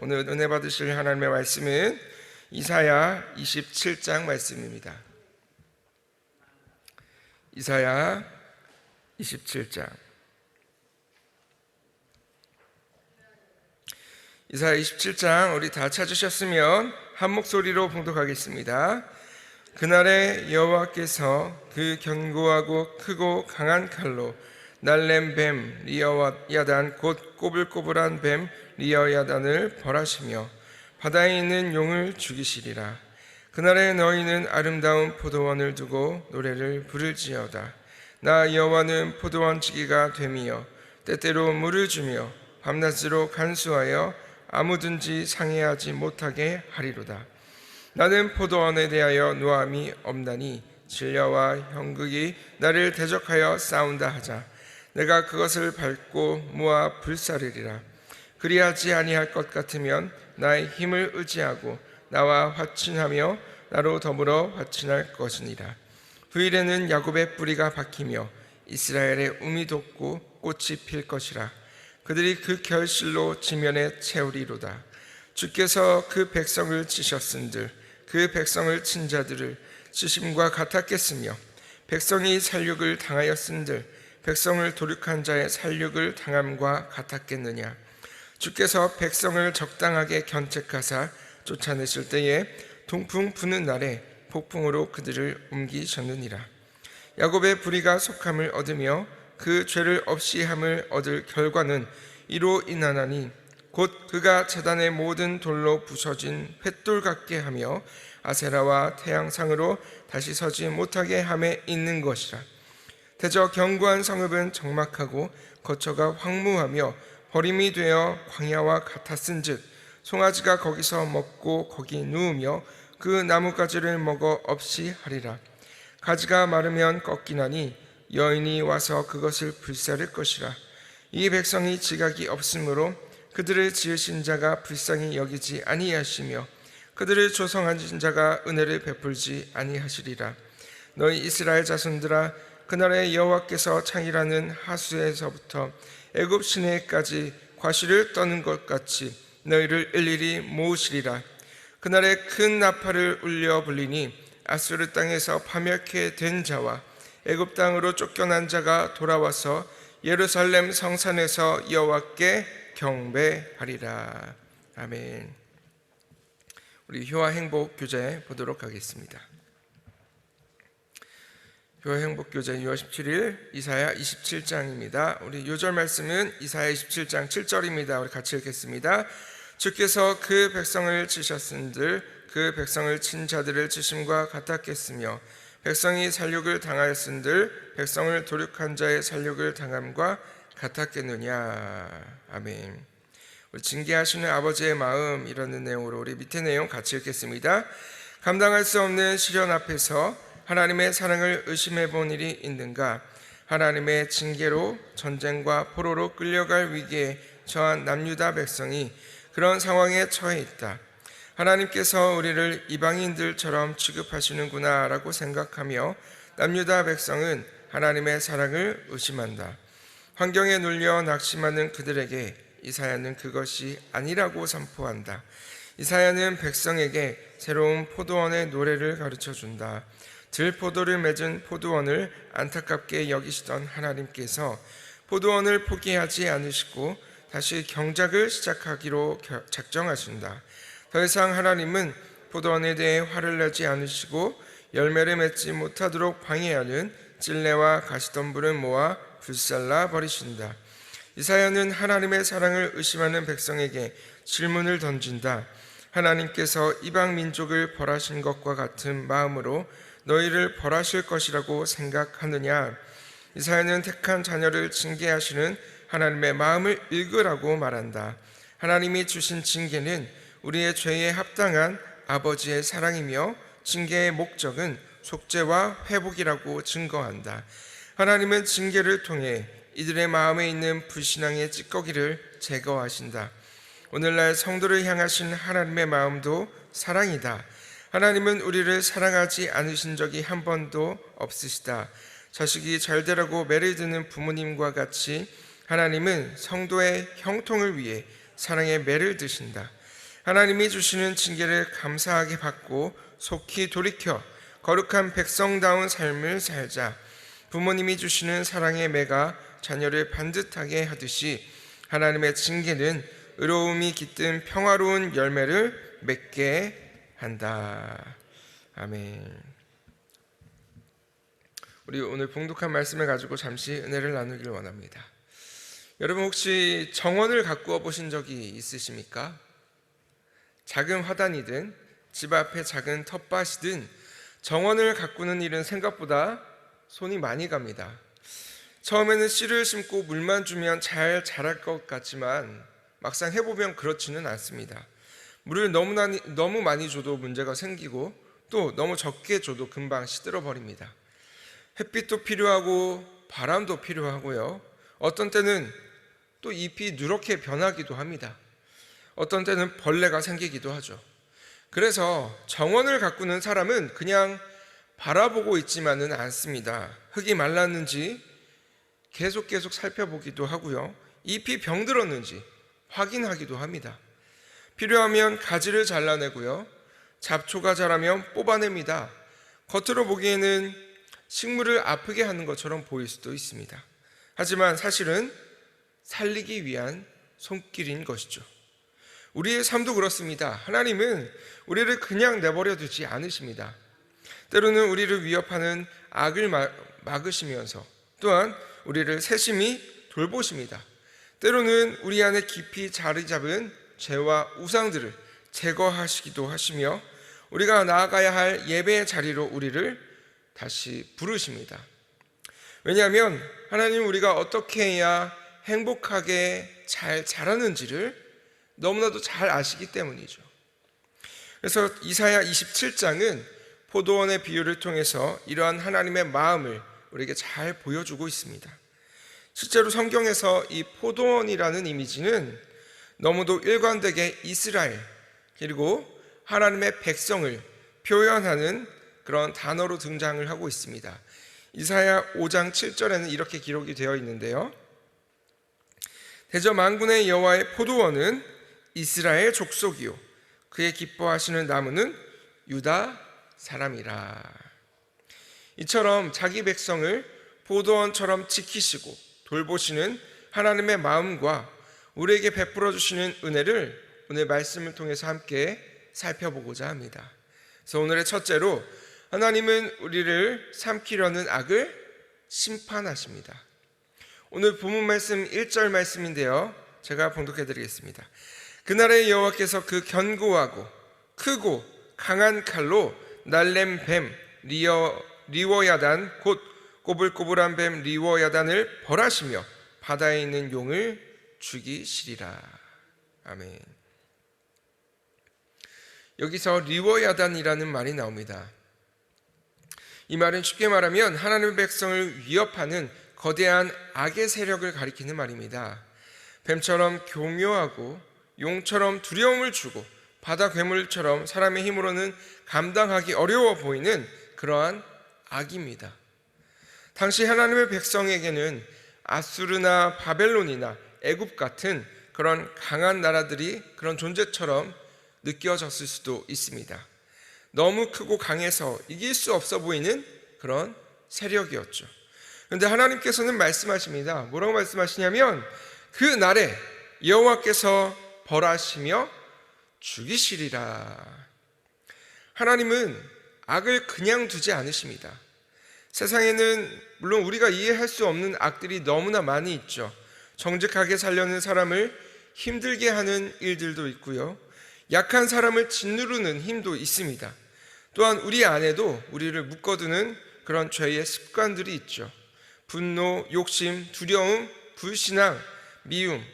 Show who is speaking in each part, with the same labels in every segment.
Speaker 1: 오늘 은혜 받으실 하나님의 말씀은 이사야 27장 말씀입니다. 이사야 27장. 이사야 27장 우리 다 찾으셨으면 한 목소리로 봉독하겠습니다. 그날에 여호와께서 그 견고하고 크고 강한 칼로 날렘 뱀 리어야단 곧 꼬불꼬불한 뱀 리어야단을 벌하시며 바다에 있는 용을 죽이시리라. 그날에 너희는 아름다운 포도원을 두고 노래를 부를지어다. 나 여호와는 포도원 지기가 되며 때때로 물을 주며 밤낮으로 간수하여 아무든지 상해하지 못하게 하리로다. 나는 포도원에 대하여 노함이 없나니 진려와 형극이 나를 대적하여 싸운다 하자. 내가 그것을 밟고 모아 불사르리라. 그리하지 아니할 것 같으면 나의 힘을 의지하고 나와 화친하며 나로 더불어 화친할 것이니라. 후일에는 야곱의 뿌리가 박히며 이스라엘의 움이 돋고 꽃이 필 것이라. 그들이 그 결실로 지면에 채우리로다. 주께서 그 백성을 치셨은들 그 백성을 친 자들을 치심과 같았겠으며 백성이 살육을 당하였은들 백성을 도륙한 자의 살육을 당함과 같았겠느냐. 주께서 백성을 적당하게 견책하사 쫓아내실 때에 동풍 부는 날에 폭풍으로 그들을 옮기셨느니라. 야곱의 불의가 속함을 얻으며 그 죄를 없이 함을 얻을 결과는 이로 인하나니 곧 그가 제단의 모든 돌로 부서진 횃돌 같게 하며 아세라와 태양상으로 다시 서지 못하게 함에 있는 것이라. 대저 견고한 성읍은 적막하고 거처가 황무하며 버림이 되어 광야와 같았은즉 송아지가 거기서 먹고 거기 누우며 그 나뭇가지를 먹어 없이 하리라. 가지가 마르면 꺾이나니 여인이 와서 그것을 불사를 것이라. 이 백성이 지각이 없으므로 그들을 지으신 자가 불쌍히 여기지 아니하시며 그들을 조성하신 자가 은혜를 베풀지 아니하시리라. 너희 이스라엘 자손들아, 그날에 여호와께서 창이라는 하수에서부터 애굽 시내까지 과실을 떠는 것 같이 너희를 일일이 모으시리라. 그날에 큰 나팔을 울려 불리니 아수르 땅에서 파멸케 된 자와 애굽 땅으로 쫓겨난 자가 돌아와서 예루살렘 성산에서 여호와께 경배하리라. 아멘. 우리 효와 행복 교재 보도록 하겠습니다. 효와 행복 교재 6월 17일 이사야 27장입니다. 우리 요절 말씀은 이사야 27장 7절입니다. 우리 같이 읽겠습니다. 주께서 그 백성을 치셨은들 그 백성을 친 자들을 치심과 같았겠으며 백성이 살육을 당하였은들 백성을 도륙한 자의 살육을 당함과 같았겠느냐. 아멘. 우리 징계하시는 아버지의 마음이라는 내용으로 우리 밑에 내용 같이 읽겠습니다. 감당할 수 없는 시련 앞에서 하나님의 사랑을 의심해 본 일이 있는가? 하나님의 징계로 전쟁과 포로로 끌려갈 위기에 처한 남유다 백성이 그런 상황에 처해 있다. 하나님께서 우리를 이방인들처럼 취급하시는구나 라고 생각하며 남유다 백성은 하나님의 사랑을 의심한다. 환경에 눌려 낙심하는 그들에게 이사야는 그것이 아니라고 선포한다. 이사야는 백성에게 새로운 포도원의 노래를 가르쳐준다. 들포도를 맺은 포도원을 안타깝게 여기시던 하나님께서 포도원을 포기하지 않으시고 다시 경작을 시작하기로 작정하신다. 더 이상 하나님은 포도원에 대해 화를 내지 않으시고 열매를 맺지 못하도록 방해하는 찔레와 가시덤불을 모아 불살라 버리신다. 이사야는 하나님의 사랑을 의심하는 백성에게 질문을 던진다. 하나님께서 이방 민족을 벌하신 것과 같은 마음으로 너희를 벌하실 것이라고 생각하느냐? 이사야는 택한 자녀를 징계하시는 하나님의 마음을 읽으라고 말한다. 하나님이 주신 징계는 우리의 죄에 합당한 아버지의 사랑이며 징계의 목적은 속죄와 회복이라고 증거한다. 하나님은 징계를 통해 이들의 마음에 있는 불신앙의 찌꺼기를 제거하신다. 오늘날 성도를 향하신 하나님의 마음도 사랑이다. 하나님은 우리를 사랑하지 않으신 적이 한 번도 없으시다. 자식이 잘 되라고 매를 드는 부모님과 같이 하나님은 성도의 형통을 위해 사랑의 매를 드신다. 하나님이 주시는 징계를 감사하게 받고 속히 돌이켜 거룩한 백성다운 삶을 살자. 부모님이 주시는 사랑의 매가 자녀를 반듯하게 하듯이 하나님의 징계는 의로움이 깃든 평화로운 열매를 맺게 한다. 아멘. 우리 오늘 봉독한 말씀을 가지고 잠시 은혜를 나누길 원합니다. 여러분 혹시 정원을 가꾸어 보신 적이 있으십니까? 작은 화단이든 집 앞에 작은 텃밭이든 정원을 가꾸는 일은 생각보다 손이 많이 갑니다. 처음에는 씨를 심고 물만 주면 잘 자랄 것 같지만 막상 해보면 그렇지는 않습니다. 물을 너무 많이 줘도 문제가 생기고 또 너무 적게 줘도 금방 시들어 버립니다. 햇빛도 필요하고 바람도 필요하고요. 어떤 때는 또 잎이 누렇게 변하기도 합니다. 어떤 때는 벌레가 생기기도 하죠. 그래서 정원을 가꾸는 사람은 그냥 바라보고 있지만은 않습니다. 흙이 말랐는지 계속 살펴보기도 하고요. 잎이 병들었는지 확인하기도 합니다. 필요하면 가지를 잘라내고요. 잡초가 자라면 뽑아냅니다. 겉으로 보기에는 식물을 아프게 하는 것처럼 보일 수도 있습니다. 하지만 사실은 살리기 위한 손길인 것이죠. 우리의 삶도 그렇습니다. 하나님은 우리를 그냥 내버려 두지 않으십니다. 때로는 우리를 위협하는 악을 막으시면서 또한 우리를 세심히 돌보십니다. 때로는 우리 안에 깊이 자리 잡은 죄와 우상들을 제거하시기도 하시며 우리가 나아가야 할 예배의 자리로 우리를 다시 부르십니다. 왜냐하면 하나님은 우리가 어떻게 해야 행복하게 잘 자라는지를 너무나도 잘 아시기 때문이죠. 그래서 이사야 27장은 포도원의 비유를 통해서 이러한 하나님의 마음을 우리에게 잘 보여주고 있습니다. 실제로 성경에서 이 포도원이라는 이미지는 너무도 일관되게 이스라엘 그리고 하나님의 백성을 표현하는 그런 단어로 등장을 하고 있습니다. 이사야 5장 7절에는 이렇게 기록이 되어 있는데요. 대저 만군의 여호와의 포도원은 이스라엘 족속이요 그의 기뻐하시는 나무는 유다 사람이라. 이처럼 자기 백성을 포도원처럼 지키시고 돌보시는 하나님의 마음과 우리에게 베풀어 주시는 은혜를 오늘 말씀을 통해서 함께 살펴보고자 합니다. 그래서 오늘의 첫째로 하나님은 우리를 삼키려는 악을 심판하십니다. 오늘 본문 말씀 1절 말씀인데요. 제가 봉독해 드리겠습니다. 그날의 여호와께서 그 견고하고 크고 강한 칼로 날렘 뱀 리워야단 곧 꼬불꼬불한 뱀 리워야단을 벌하시며 바다에 있는 용을 죽이시리라. 아멘. 여기서 리워야단이라는 말이 나옵니다. 이 말은 쉽게 말하면 하나님의 백성을 위협하는 거대한 악의 세력을 가리키는 말입니다. 뱀처럼 교묘하고 용처럼 두려움을 주고 바다 괴물처럼 사람의 힘으로는 감당하기 어려워 보이는 그러한 악입니다. 당시 하나님의 백성에게는 아수르나 바벨론이나 애굽 같은 그런 강한 나라들이 그런 존재처럼 느껴졌을 수도 있습니다. 너무 크고 강해서 이길 수 없어 보이는 그런 세력이었죠. 그런데 하나님께서는 말씀하십니다. 뭐라고 말씀하시냐면 그 날에 여호와께서 벌하시며 죽이시리라. 하나님은 악을 그냥 두지 않으십니다. 세상에는 물론 우리가 이해할 수 없는 악들이 너무나 많이 있죠. 정직하게 살려는 사람을 힘들게 하는 일들도 있고요. 약한 사람을 짓누르는 힘도 있습니다. 또한 우리 안에도 우리를 묶어두는 그런 죄의 습관들이 있죠. 분노, 욕심, 두려움, 불신앙, 미움,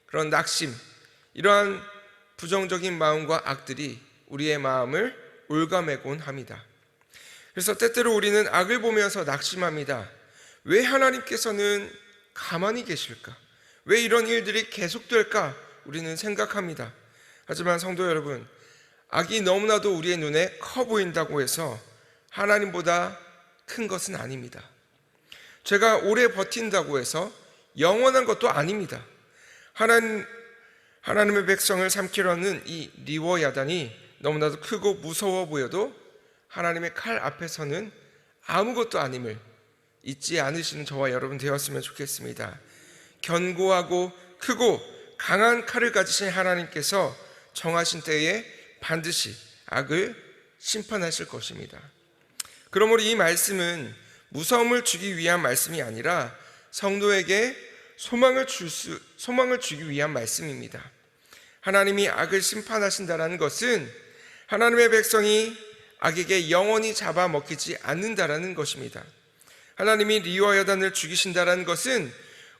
Speaker 1: 그런 낙심, 이러한 부정적인 마음과 악들이 우리의 마음을 올가매곤 합니다. 그래서 때때로 우리는 악을 보면서 낙심합니다. 왜 하나님께서는 가만히 계실까? 왜 이런 일들이 계속될까? 우리는 생각합니다. 하지만 성도 여러분, 악이 너무나도 우리의 눈에 커 보인다고 해서 하나님보다 큰 것은 아닙니다. 죄가 오래 버틴다고 해서 영원한 것도 아닙니다. 하나님의 백성을 삼키려는 이 리워야단이 너무나도 크고 무서워 보여도 하나님의 칼 앞에서는 아무것도 아님을 잊지 않으시는 저와 여러분 되었으면 좋겠습니다. 견고하고 크고 강한 칼을 가지신 하나님께서 정하신 때에 반드시 악을 심판하실 것입니다. 그러므로 이 말씀은 무서움을 주기 위한 말씀이 아니라 성도에게 소망을 주기 위한 말씀입니다. 하나님이 악을 심판하신다는 것은 하나님의 백성이 악에게 영원히 잡아먹히지 않는다라는 것입니다. 하나님이 리워야단을 죽이신다는 것은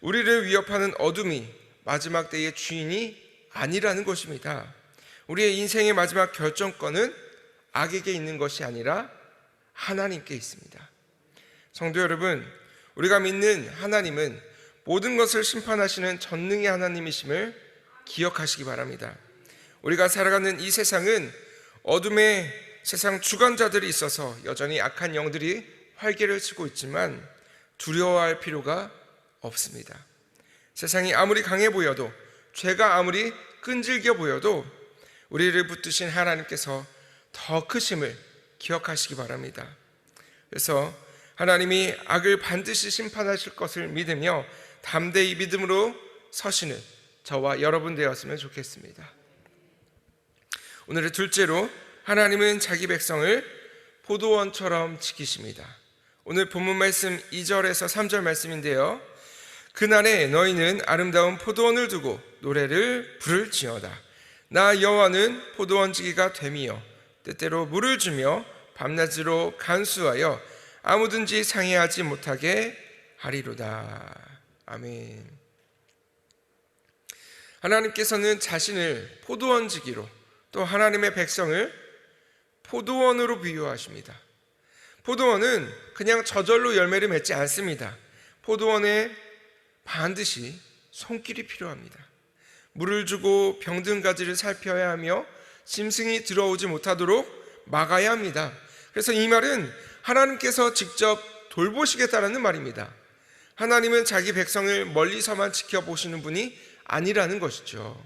Speaker 1: 우리를 위협하는 어둠이 마지막 때의 주인이 아니라는 것입니다. 우리의 인생의 마지막 결정권은 악에게 있는 것이 아니라 하나님께 있습니다. 성도 여러분, 우리가 믿는 하나님은 모든 것을 심판하시는 전능의 하나님이심을 기억하시기 바랍니다. 우리가 살아가는 이 세상은 어둠의 세상 주관자들이 있어서 여전히 악한 영들이 활개를 치고 있지만 두려워할 필요가 없습니다. 세상이 아무리 강해 보여도, 죄가 아무리 끈질겨 보여도 우리를 붙드신 하나님께서 더 크심을 기억하시기 바랍니다. 그래서 하나님이 악을 반드시 심판하실 것을 믿으며 담대히 믿음으로 서시는 저와 여러분 되었으면 좋겠습니다. 오늘의 둘째로, 하나님은 자기 백성을 포도원처럼 지키십니다. 오늘 본문 말씀 2절에서 3절 말씀인데요, 그날에 너희는 아름다운 포도원을 두고 노래를 부를지어다. 나 여호와는 포도원지기가 됨이요 때때로 물을 주며 밤낮으로 간수하여 아무든지 상해하지 못하게 하리로다. 아멘. 하나님께서는 자신을 포도원지기로, 또 하나님의 백성을 포도원으로 비유하십니다. 포도원은 그냥 저절로 열매를 맺지 않습니다. 포도원에 반드시 손길이 필요합니다. 물을 주고 병든 가지를 살펴야 하며 짐승이 들어오지 못하도록 막아야 합니다. 그래서 이 말은 하나님께서 직접 돌보시겠다라는 말입니다. 하나님은 자기 백성을 멀리서만 지켜보시는 분이 아니라는 것이죠.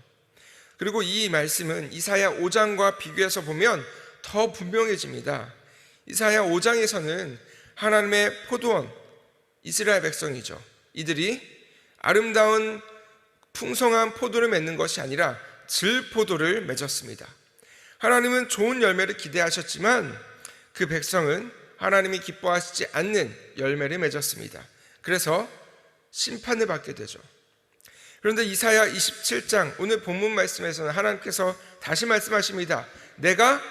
Speaker 1: 그리고 이 말씀은 이사야 5장과 비교해서 보면 더 분명해집니다. 이사야 5장에서는 하나님의 포도원, 이스라엘 백성이죠. 이들이 아름다운 풍성한 포도를 맺는 것이 아니라 들포도를 맺었습니다. 하나님은 좋은 열매를 기대하셨지만 그 백성은 하나님이 기뻐하시지 않는 열매를 맺었습니다. 그래서 심판을 받게 되죠. 그런데 이사야 27장 오늘 본문 말씀에서는 하나님께서 다시 말씀하십니다. 내가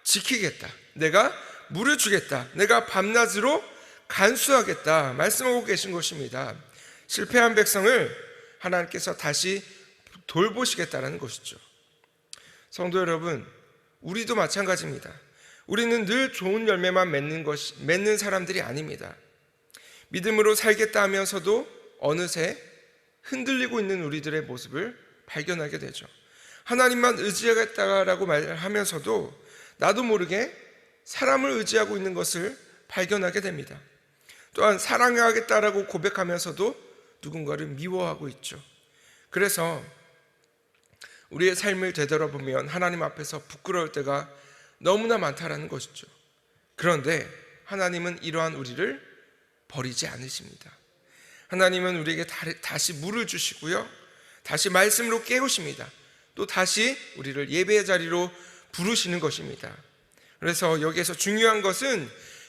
Speaker 1: 지키겠다. 내가 물을 주겠다. 내가 밤낮으로 간수하겠다 말씀하고 계신 것입니다. 실패한 백성을 하나님께서 다시 돌보시겠다는 것이죠. 성도 여러분, 우리도 마찬가지입니다. 우리는 늘 좋은 열매만 맺는 사람들이 아닙니다. 믿음으로 살겠다 하면서도 어느새 흔들리고 있는 우리들의 모습을 발견하게 되죠. 하나님만 의지하겠다라고 말하면서도 나도 모르게 사람을 의지하고 있는 것을 발견하게 됩니다. 또한 사랑하겠다라고 고백하면서도 누군가를 미워하고 있죠. 그래서 우리의 삶을 되돌아보면 하나님 앞에서 부끄러울 때가 너무나 많다라는 것이죠. 그런데 하나님은 이러한 우리를 버리지 않으십니다. 하나님은 우리에게 다시 물을 주시고요, 다시 말씀으로 깨우십니다. 또 다시 우리를 예배의 자리로 부르시는 것입니다. 그래서 여기에서 중요한 것은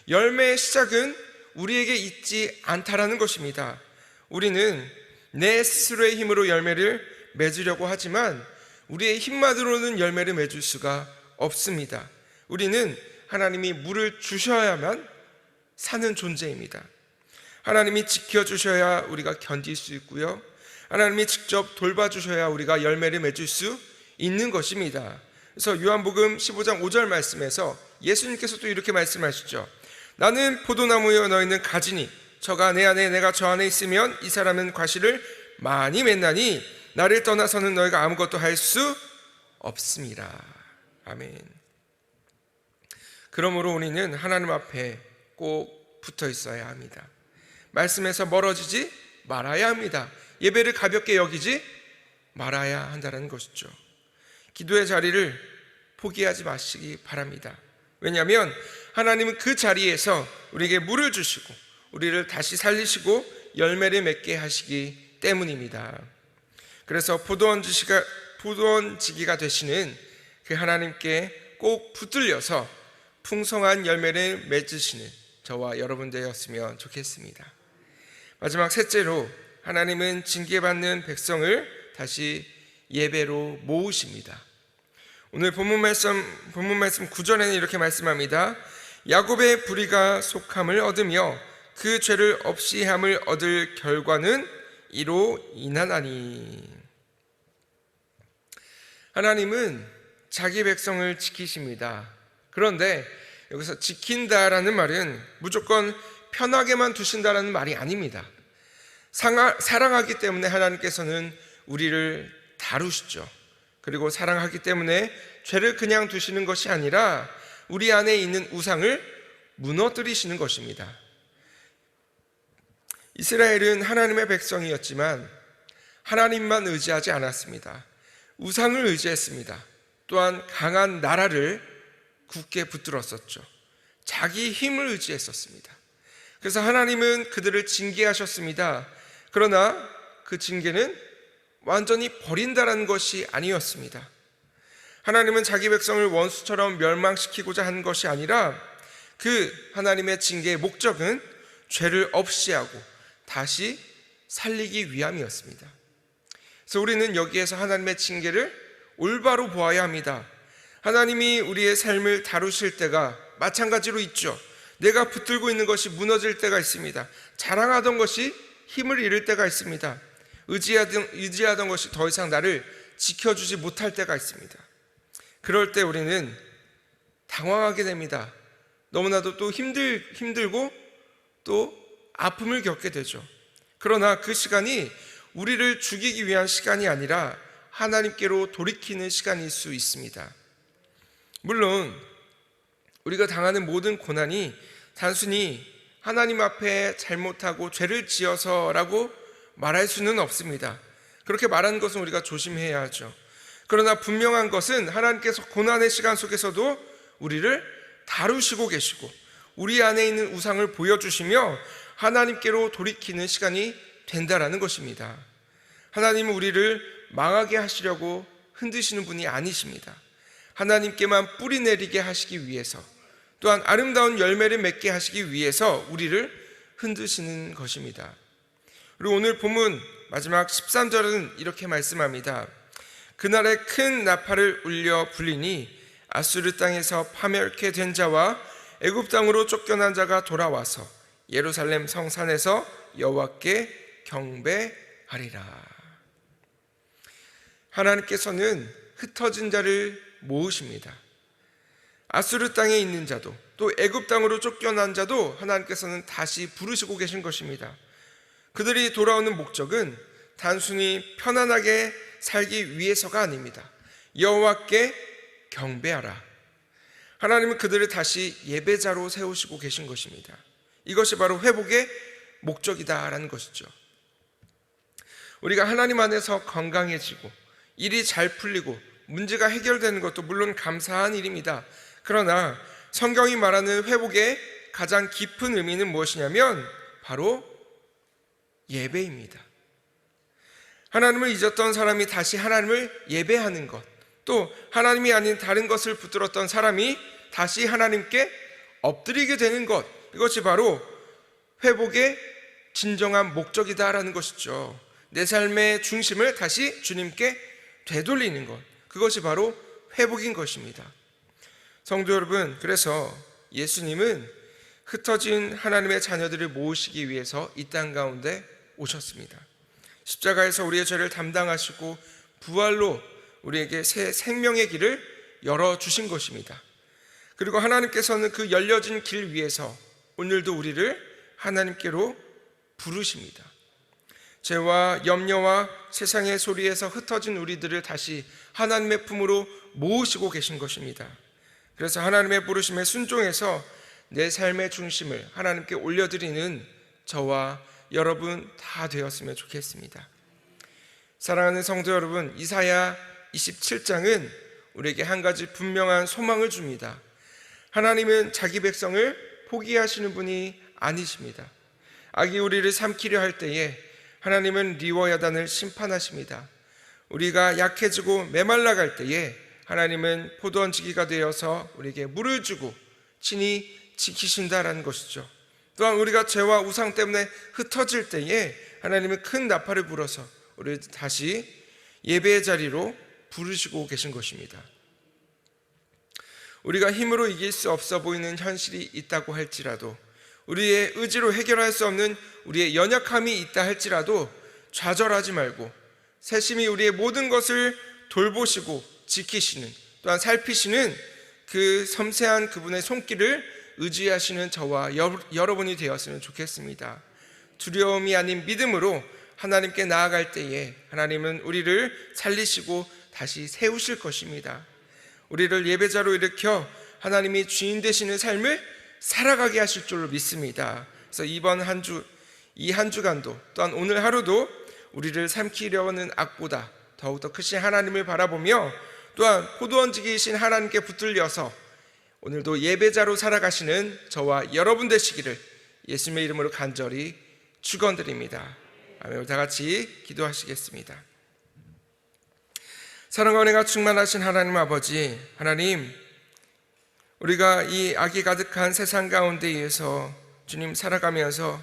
Speaker 1: 열매의 시작은 우리에게 있지 않다라는 것입니다. 우리는 내 스스로의 힘으로 열매를 맺으려고 하지만 우리의 힘만으로는 열매를 맺을 수가 없습니다. 우리는 하나님이 물을 주셔야만 사는 존재입니다. 하나님이 지켜주셔야 우리가 견딜 수 있고요, 하나님이 직접 돌봐주셔야 우리가 열매를 맺을 수 있는 것입니다. 그래서 요한복음 15장 5절 말씀에서 예수님께서도 이렇게 말씀하시죠. 나는 포도나무여 너희는 가지니 저가 내 안에 내가 저 안에 있으면 이 사람은 과실을 많이 맺나니 나를 떠나서는 너희가 아무것도 할 수 없습니다. 아멘. 그러므로 우리는 하나님 앞에 꼭 붙어 있어야 합니다. 말씀에서 멀어지지 말아야 합니다. 예배를 가볍게 여기지 말아야 한다는 것이죠. 기도의 자리를 포기하지 마시기 바랍니다. 왜냐하면 하나님은 그 자리에서 우리에게 물을 주시고 우리를 다시 살리시고 열매를 맺게 하시기 때문입니다. 그래서 포도원지기가 되시는 그 하나님께 꼭 붙들려서 풍성한 열매를 맺으시는 저와 여러분 되었으면 좋겠습니다. 마지막 셋째로, 하나님은 징계받는 백성을 다시 예배로 모으십니다. 오늘 본문 말씀 9절에는 이렇게 말씀합니다. 야곱의 불의가 속함을 얻으며 그 죄를 없이 함을 얻을 결과는 이로 인하나니. 하나님은 자기 백성을 지키십니다. 그런데 여기서 지킨다라는 말은 무조건 편하게만 두신다라는 말이 아닙니다. 사랑하기 때문에 하나님께서는 우리를 다루시죠. 그리고 사랑하기 때문에 죄를 그냥 두시는 것이 아니라 우리 안에 있는 우상을 무너뜨리시는 것입니다. 이스라엘은 하나님의 백성이었지만 하나님만 의지하지 않았습니다. 우상을 의지했습니다. 또한 강한 나라를 굳게 붙들었었죠. 자기 힘을 의지했었습니다. 그래서 하나님은 그들을 징계하셨습니다. 그러나 그 징계는 완전히 버린다라는 것이 아니었습니다. 하나님은 자기 백성을 원수처럼 멸망시키고자 한 것이 아니라 그 하나님의 징계의 목적은 죄를 없이 하고 다시 살리기 위함이었습니다. 그래서 우리는 여기에서 하나님의 징계를 올바로 보아야 합니다. 하나님이 우리의 삶을 다루실 때가 마찬가지로 있죠. 내가 붙들고 있는 것이 무너질 때가 있습니다. 자랑하던 것이 힘을 잃을 때가 있습니다. 의지하던 것이 더 이상 나를 지켜주지 못할 때가 있습니다. 그럴 때 우리는 당황하게 됩니다. 너무나도 또 힘들고 또 아픔을 겪게 되죠. 그러나 그 시간이 우리를 죽이기 위한 시간이 아니라 하나님께로 돌이키는 시간일 수 있습니다. 물론 우리가 당하는 모든 고난이 단순히 하나님 앞에 잘못하고 죄를 지어서라고 말할 수는 없습니다. 그렇게 말하는 것은 우리가 조심해야 하죠. 그러나 분명한 것은 하나님께서 고난의 시간 속에서도 우리를 다루시고 계시고 우리 안에 있는 우상을 보여주시며 하나님께로 돌이키는 시간이 된다라는 것입니다. 하나님은 우리를 망하게 하시려고 흔드시는 분이 아니십니다. 하나님께만 뿌리 내리게 하시기 위해서, 또한 아름다운 열매를 맺게 하시기 위해서 우리를 흔드시는 것입니다. 그리고 오늘 본문 마지막 13절은 이렇게 말씀합니다. 그날에 큰 나팔을 울려 불리니 아수르 땅에서 파멸케 된 자와 애굽 땅으로 쫓겨난 자가 돌아와서 예루살렘 성산에서 여호와께 경배하리라. 하나님께서는 흩어진 자를 모으십니다. 아수르 땅에 있는 자도 또 애굽 땅으로 쫓겨난 자도 하나님께서는 다시 부르시고 계신 것입니다. 그들이 돌아오는 목적은 단순히 편안하게 살기 위해서가 아닙니다. 여호와께 경배하라. 하나님은 그들을 다시 예배자로 세우시고 계신 것입니다. 이것이 바로 회복의 목적이다라는 것이죠. 우리가 하나님 안에서 건강해지고 일이 잘 풀리고 문제가 해결되는 것도 물론 감사한 일입니다. 그러나 성경이 말하는 회복의 가장 깊은 의미는 무엇이냐면 바로 예배입니다. 하나님을 잊었던 사람이 다시 하나님을 예배하는 것, 또 하나님이 아닌 다른 것을 붙들었던 사람이 다시 하나님께 엎드리게 되는 것, 이것이 바로 회복의 진정한 목적이다라는 것이죠. 내 삶의 중심을 다시 주님께 되돌리는 것, 그것이 바로 회복인 것입니다. 성도 여러분, 그래서 예수님은 흩어진 하나님의 자녀들을 모으시기 위해서 이 땅 가운데 오셨습니다. 십자가에서 우리의 죄를 담당하시고 부활로 우리에게 새 생명의 길을 열어주신 것입니다. 그리고 하나님께서는 그 열려진 길 위에서 오늘도 우리를 하나님께로 부르십니다. 죄와 염려와 세상의 소리에서 흩어진 우리들을 다시 하나님의 품으로 모으시고 계신 것입니다. 그래서 하나님의 부르심에 순종해서 내 삶의 중심을 하나님께 올려드리는 저와 여러분 다 되었으면 좋겠습니다. 사랑하는 성도 여러분, 이사야 27장은 우리에게 한 가지 분명한 소망을 줍니다. 하나님은 자기 백성을 포기하시는 분이 아니십니다. 악이 우리를 삼키려 할 때에 하나님은 리워야단을 심판하십니다. 우리가 약해지고 메말라갈 때에 하나님은 포도원지기가 되어서 우리에게 물을 주고 친히 지키신다라는 것이죠. 또한 우리가 죄와 우상 때문에 흩어질 때에 하나님은 큰 나팔을 불어서 우리를 다시 예배의 자리로 부르시고 계신 것입니다. 우리가 힘으로 이길 수 없어 보이는 현실이 있다고 할지라도, 우리의 의지로 해결할 수 없는 우리의 연약함이 있다 할지라도 좌절하지 말고 세심히 우리의 모든 것을 돌보시고 지키시는, 또한 살피시는 그 섬세한 그분의 손길을 의지하시는 저와 여러분이 되었으면 좋겠습니다. 두려움이 아닌 믿음으로 하나님께 나아갈 때에 하나님은 우리를 살리시고 다시 세우실 것입니다. 우리를 예배자로 일으켜 하나님이 주인 되시는 삶을 살아가게 하실 줄로 믿습니다. 그래서 이번 이 한 주간도, 또한 오늘 하루도 우리를 삼키려 하는 악보다 더욱더 크신 하나님을 바라보며, 또한 포도원지기이신 하나님께 붙들려서 오늘도 예배자로 살아가시는 저와 여러분 되시기를 예수님의 이름으로 간절히 축원드립니다. 아멘. 다 같이 기도하시겠습니다. 사랑과 은혜가 충만하신 하나님 아버지, 하나님, 우리가 이 악이 가득한 세상 가운데에서 주님 살아가면서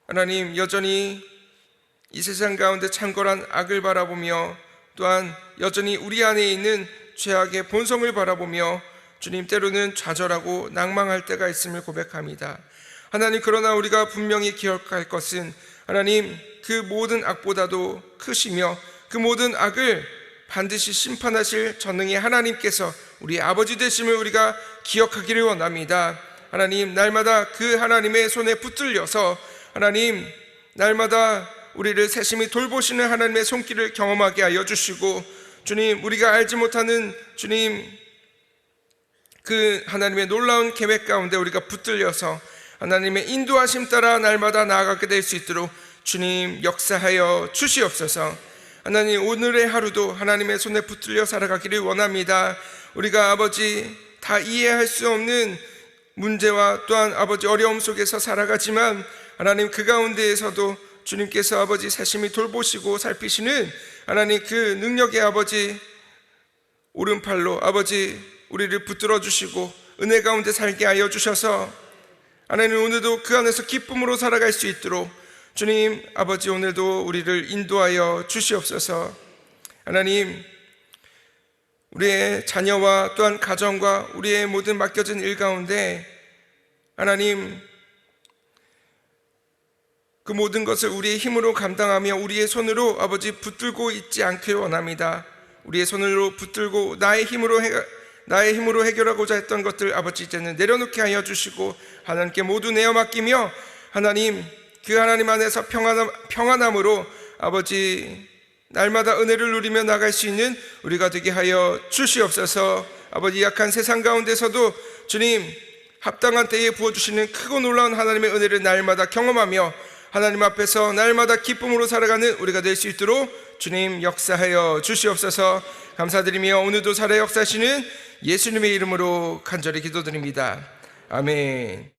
Speaker 1: 하나님 여전히 이 세상 가운데 창궐한 악을 바라보며, 또한 여전히 우리 안에 있는 죄악의 본성을 바라보며 주님 때로는 좌절하고 낭망할 때가 있음을 고백합니다. 하나님, 그러나 우리가 분명히 기억할 것은 하나님 그 모든 악보다도 크시며 그 모든 악을 반드시 심판하실 전능의 하나님께서 우리 아버지 되심을 우리가 기억하기를 원합니다. 하나님, 날마다 그 하나님의 손에 붙들려서 하나님 날마다 우리를 세심히 돌보시는 하나님의 손길을 경험하게 하여 주시고, 주님, 우리가 알지 못하는 주님 그 하나님의 놀라운 계획 가운데 우리가 붙들려서 하나님의 인도하심 따라 날마다 나아가게 될 수 있도록 주님 역사하여 주시옵소서. 하나님, 오늘의 하루도 하나님의 손에 붙들려 살아가기를 원합니다. 우리가 아버지 다 이해할 수 없는 문제와 또한 아버지 어려움 속에서 살아가지만 하나님 그 가운데에서도 주님께서 아버지 세심히 돌보시고 살피시는 하나님 그 능력의 아버지 오른팔로 아버지 우리를 붙들어 주시고 은혜 가운데 살게 하여 주셔서 하나님 오늘도 그 안에서 기쁨으로 살아갈 수 있도록 주님 아버지 오늘도 우리를 인도하여 주시옵소서. 하나님, 우리의 자녀와 또한 가정과 우리의 모든 맡겨진 일 가운데 하나님 그 모든 것을 우리의 힘으로 감당하며 우리의 손으로 아버지 붙들고 있지 않길 원합니다. 우리의 손으로 붙들고 나의 힘으로 해결하고자 했던 것들 아버지 이제는 내려놓게 하여 주시고 하나님께 모두 내어 맡기며 하나님 그 하나님 안에서 평안함으로 아버지 날마다 은혜를 누리며 나갈 수 있는 우리가 되게 하여 주시옵소서. 아버지 약한 세상 가운데서도 주님 합당한 때에 부어주시는 크고 놀라운 하나님의 은혜를 날마다 경험하며 하나님 앞에서 날마다 기쁨으로 살아가는 우리가 될 수 있도록 주님 역사하여 주시옵소서. 감사드리며 오늘도 살아 역사하시는 예수님의 이름으로 간절히 기도드립니다. 아멘.